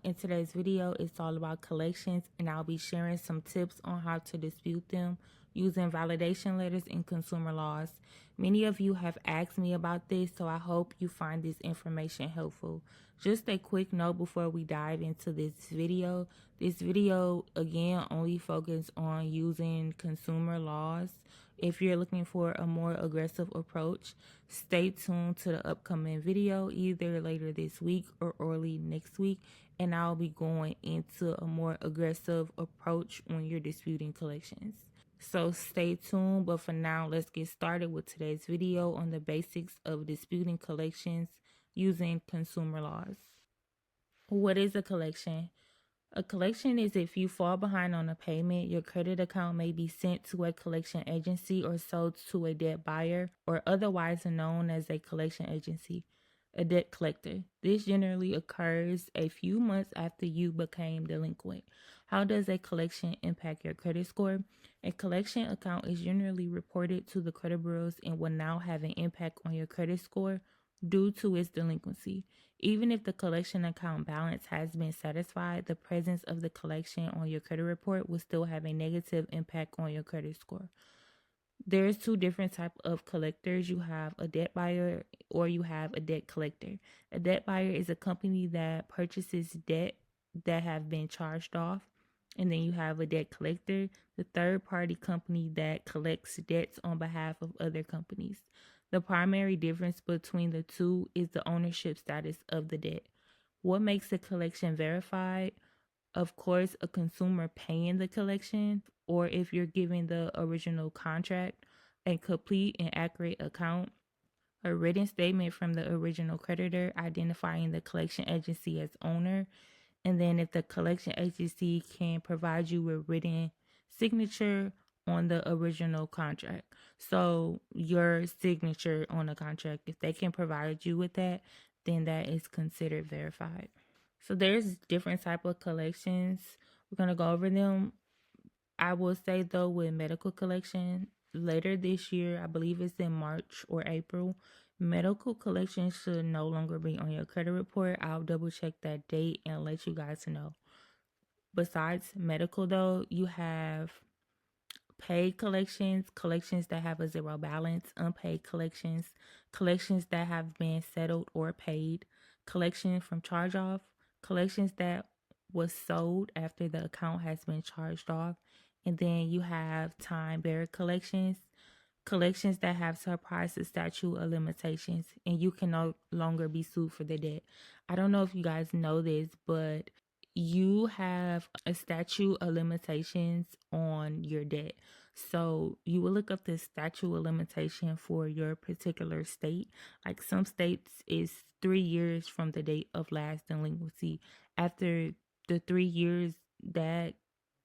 In today's video, it's all about collections, and I'll be sharing some tips on how to dispute them using validation letters and consumer laws. Many of you have asked me about this, so I hope you find this information helpful. Just a quick note before we dive into this video. This video, again, only focuses on using consumer laws. If you're looking for a more aggressive approach, stay tuned to the upcoming video either later this week or early next week, and I'll be going into a more aggressive approach when you're disputing collections. So stay tuned, but for now, let's get started with today's video on the basics of disputing collections using consumer laws. What is a collection? A collection is if you fall behind on a payment, your credit account may be sent to a collection agency or sold to a debt buyer, or otherwise known as a collection agency. A debt collector. This generally occurs a few months after you became delinquent. How does a collection impact your credit score? A collection account is generally reported to the credit bureaus and will now have an impact on your credit score due to its delinquency. Even if the collection account balance has been satisfied, the presence of the collection on your credit report will still have a negative impact on your credit score. There's two different types of collectors. You have a debt buyer or you have a debt collector. A debt buyer is a company that purchases debt that have been charged off. And then you have a debt collector, the third party company that collects debts on behalf of other companies. The primary difference between the two is the ownership status of the debt. What makes a collection verified? Of course, a consumer paying the collection, or if you're giving the original contract, a complete and accurate account, a written statement from the original creditor identifying the collection agency as owner, and then if the collection agency can provide you with written signature on the original contract. So your signature on the contract, if they can provide you with that, then that is considered verified. So there's different type of collections. We're going to go over them. I will say though, with medical collection, later this year, I believe it's in March or April, medical collection should no longer be on your credit report. I'll double check that date and let you guys know. Besides medical though, you have paid collections, collections that have a zero balance, unpaid collections, collections that have been settled or paid, collection from charge off, collections that was sold after the account has been charged off, and then you have time barred collections, collections that have surpassed the statute of limitations, and you can no longer be sued for the debt. I don't know if you guys know this, but you have a statute of limitations on your debt. So you will look up the statute of limitation for your particular state. Like some states is 3 years from the date of last delinquency. After the 3 years, that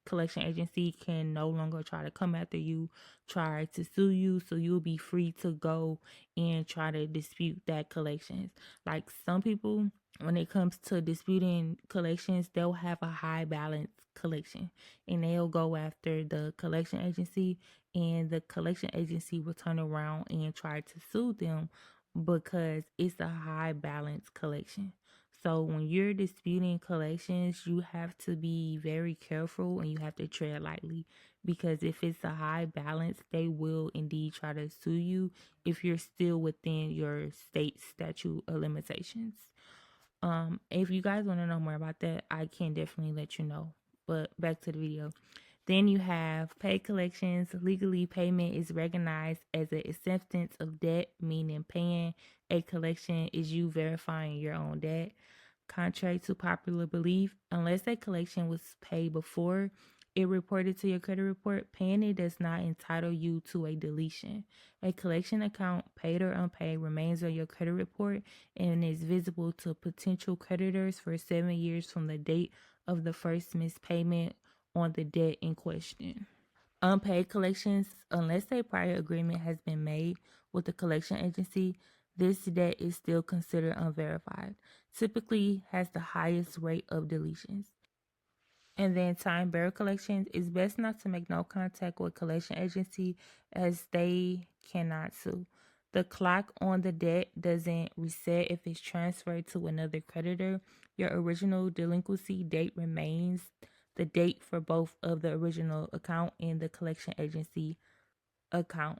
collection agency can no longer try to come after you, try to sue you, so you'll be free to go and try to dispute that collections. Like some people, when it comes to disputing collections, they'll have a high balance collection and they'll go after the collection agency, and the collection agency will turn around and try to sue them because it's a high balance collection. So when you're disputing collections, you have to be very careful and you have to tread lightly, because if it's a high balance, they will indeed try to sue you if you're still within your state statute of limitations. If you guys want to know more about that, I can definitely let you know. But back to the video. Then you have paid collections. Legally, payment is recognized as an acceptance of debt, meaning paying a collection is you verifying your own debt. Contrary to popular belief, unless a collection was paid before it reported to your credit report, paying it does not entitle you to a deletion. A collection account, paid or unpaid, remains on your credit report and is visible to potential creditors for 7 years from the date of the first missed payment on the debt in question. Unpaid collections, unless a prior agreement has been made with the collection agency, this debt is still considered unverified. Typically has the highest rate of deletions. And then time barred collections, it's best not to make no contact with collection agency as they cannot sue. The clock on the debt doesn't reset if it's transferred to another creditor. Your original delinquency date remains the date for both of the original account and the collection agency account.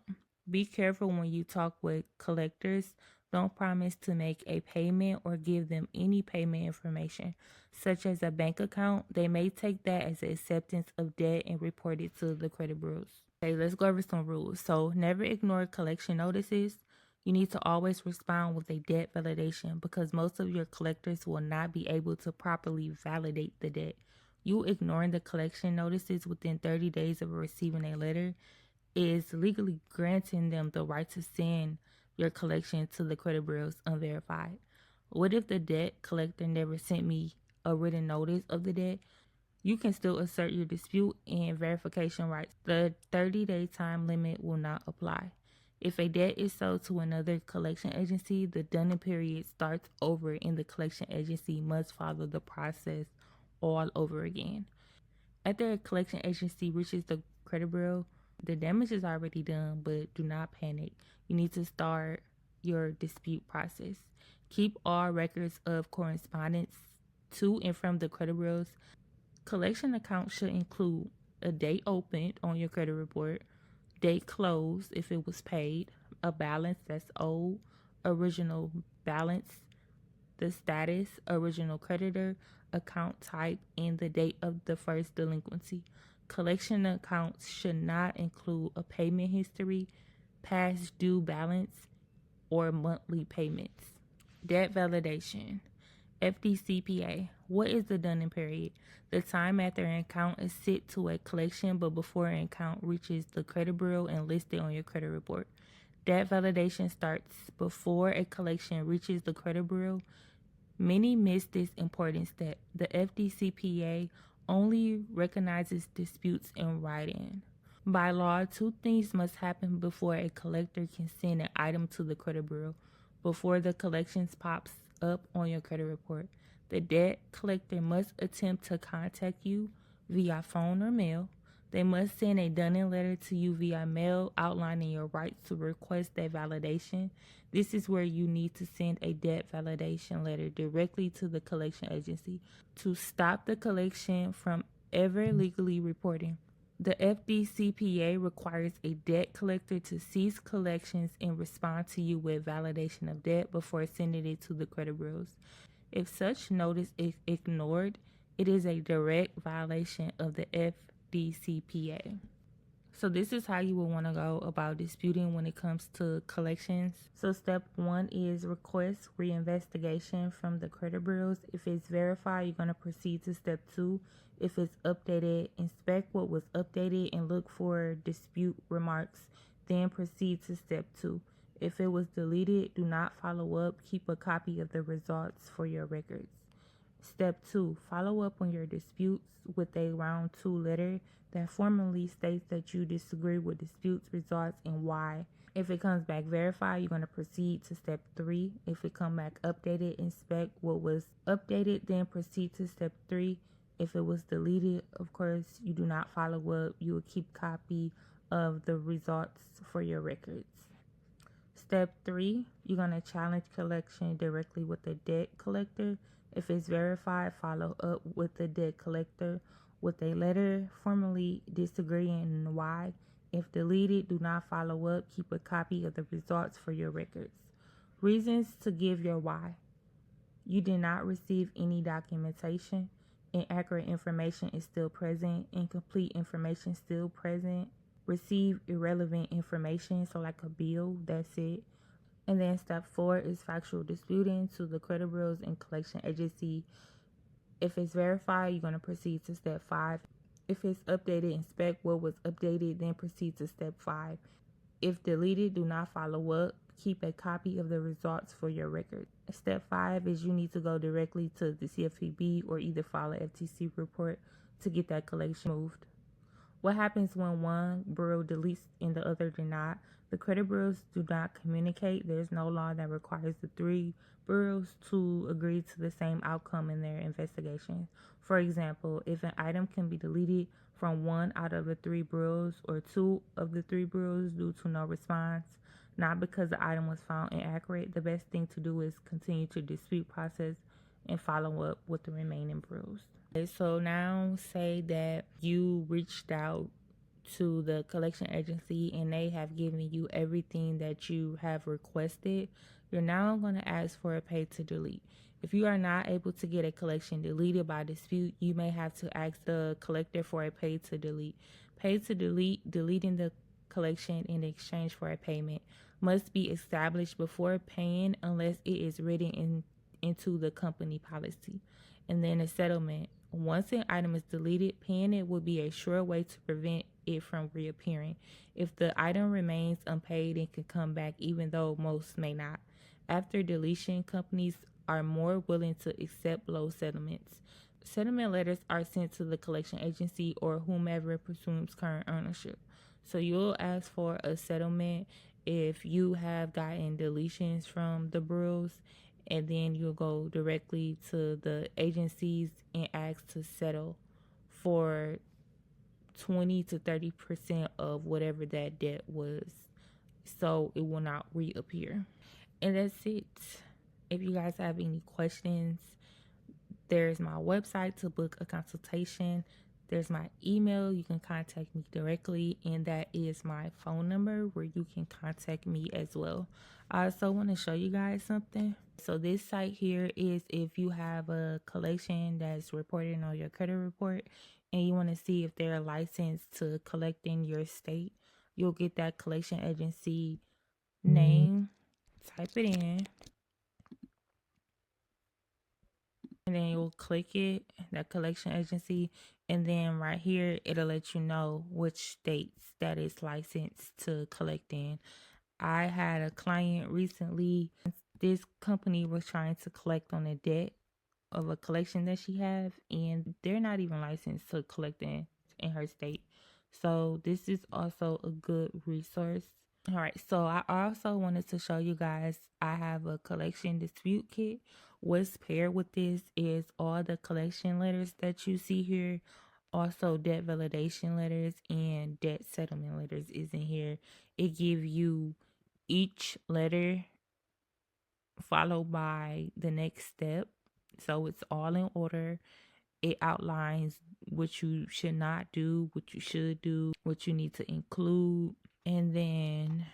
Be careful when you talk with collectors. Don't promise to make a payment or give them any payment information, such as a bank account. They may take that as an acceptance of debt and report it to the credit bureaus. Okay, let's go over some rules. So, never ignore collection notices. You need to always respond with a debt validation because most of your collectors will not be able to properly validate the debt. You ignoring the collection notices within 30 days of receiving a letter is legally granting them the right to send your collection to the credit bureaus unverified. What if the debt collector never sent me a written notice of the debt? You can still assert your dispute and verification rights. The 30-day time limit will not apply. If a debt is sold to another collection agency, the dunning period starts over and the collection agency must follow the process all over again. After a collection agency reaches the credit bureau, the damage is already done, but do not panic. You need to start your dispute process. Keep all records of correspondence to and from the credit bureaus. Collection accounts should include a date opened on your credit report, date closed if it was paid, a balance that's owed, original balance, the status, original creditor, account type, and the date of the first delinquency. Collection accounts should not include a payment history, past due balance, or monthly payments. Debt validation. FDCPA. What is the dunning period? The time after an account is sent to a collection but before an account reaches the credit bureau and listed on your credit report. Debt validation starts before a collection reaches the credit bureau. Many miss this important step. The FDCPA only recognizes disputes in writing. By law, two things must happen before a collector can send an item to the credit bureau. Before the collections pops up on your credit report, the debt collector must attempt to contact you via phone or mail. They must send a dunning letter to you via mail outlining your rights to request that validation. This is where you need to send a debt validation letter directly to the collection agency to stop the collection from ever legally reporting. The FDCPA requires a debt collector to cease collections and respond to you with validation of debt before sending it to the credit bureaus. If such notice is ignored, it is a direct violation of the FDCPA. So this is how you will want to go about disputing when it comes to collections. So step 1 is request reinvestigation from the credit bureaus. If it's verified, you're going to proceed to step 2. If it's updated, inspect what was updated and look for dispute remarks. Then proceed to step 2. If it was deleted, do not follow up. Keep a copy of the results for your records. Step 2, follow up on your disputes with a round 2 letter that formally states that you disagree with disputes results and why. If it comes back verified, you're going to proceed to step 3. If it comes back updated, inspect what was updated, then proceed to step 3. If it was deleted, of course, you do not follow up. You will keep copy of the results for your records. Step 3, you're going to challenge collection directly with the debt collector. If it's verified, follow up with the debt collector with a letter formally disagreeing why. If deleted, do not follow up. Keep a copy of the results for your records. Reasons to give your why. You did not receive any documentation. Inaccurate information is still present. Incomplete information still present. Receive irrelevant information, so like a bill, that's it. And then step 4 is factual disputing to the credit bureaus and collection agency. If it's verified, you're going to proceed to step 5. If it's updated, inspect what was updated, then proceed to step 5. If deleted, do not follow up. Keep a copy of the results for your record. Step 5 is you need to go directly to the CFPB or either file an FTC report to get that collection moved. What happens when one bureau deletes and the other did not? The credit bureaus do not communicate. There's no law that requires the 3 bureaus to agree to the same outcome in their investigation. For example, if an item can be deleted from 1 out of the 3 bureaus or 2 of the 3 bureaus due to no response, not because the item was found inaccurate. The best thing to do is continue to dispute process and follow up with the remaining bills. Okay, so now say that you reached out to the collection agency and they have given you everything that you have requested. You're now going to ask for a pay to delete. If you are not able to get a collection deleted by dispute, you may have to ask the collector for a pay to delete. Pay to delete, deleting the collection in exchange for a payment, must be established before paying unless it is written into the company policy. And then a settlement. Once an item is deleted, paying it will be a sure way to prevent it from reappearing. If the item remains unpaid, it can come back, even though most may not. After deletion, companies are more willing to accept low settlements. Settlement letters are sent to the collection agency or whomever presumes current ownership. So you'll ask for a settlement if you have gotten deletions from the bills, and then you'll go directly to the agencies and ask to settle for 20 to 30% of whatever that debt was, so it will not reappear. And that's it. If you guys have any questions, there's my website to book a consultation. There's my email. You can contact me directly, and that is my phone number where you can contact me as well. I also want to show you guys something. So this site here is if you have a collection that's reported on your credit report and you want to see if they're licensed to collect in your state, you'll get that collection agency name, type it in, and then you'll click it, that collection agency, and then right here it'll let you know which states that is licensed to collect in. I had a client recently. This company was trying to collect on a debt of a collection that she have, and they're not even licensed to collect in her state. So this is also a good resource. All right, so I also wanted to show you guys I have a collection dispute kit. What's paired with this is all the collection letters that you see here, also debt validation letters and debt settlement letters is in here. It gives you each letter followed by the next step, so it's all in order. It outlines what you should not do, what you should do, what you need to include, and then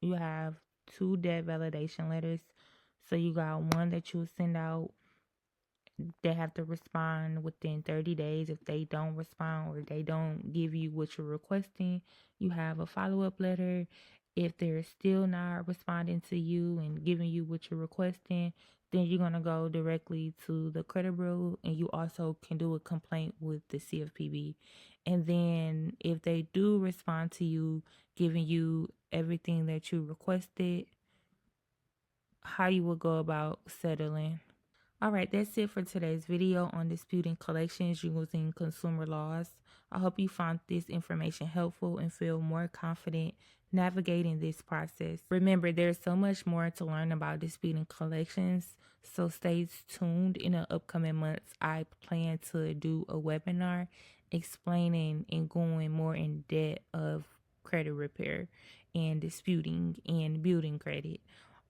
you have 2 debt validation letters. So you got one that you'll send out. They have to respond within 30 days. If they don't respond or they don't give you what you're requesting, you have a follow-up letter. If they're still not responding to you and giving you what you're requesting, then you're going to go directly to the credit bureau, and you also can do a complaint with the CFPB. And then if they do respond to you, giving you everything that you requested, how you will go about settling. All right, that's it for today's video on disputing collections using consumer laws. I hope you found this information helpful and feel more confident navigating this process. Remember, there's so much more to learn about disputing collections, so stay tuned. In the upcoming months, I plan to do a webinar explaining and going more in depth of credit repair and disputing and building credit.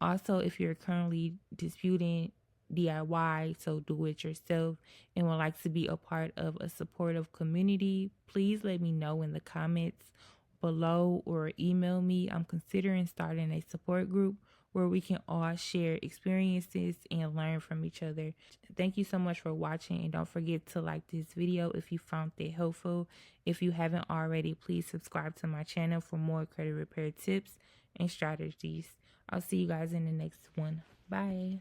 Also, if you're currently disputing DIY, so do it yourself, and would like to be a part of a supportive community, please let me know in the comments below or email me. I'm considering starting a support group where we can all share experiences and learn from each other. Thank you so much for watching, and don't forget to like this video if you found it helpful. If you haven't already, please subscribe to my channel for more credit repair tips and strategies. I'll see you guys in the next one. Bye.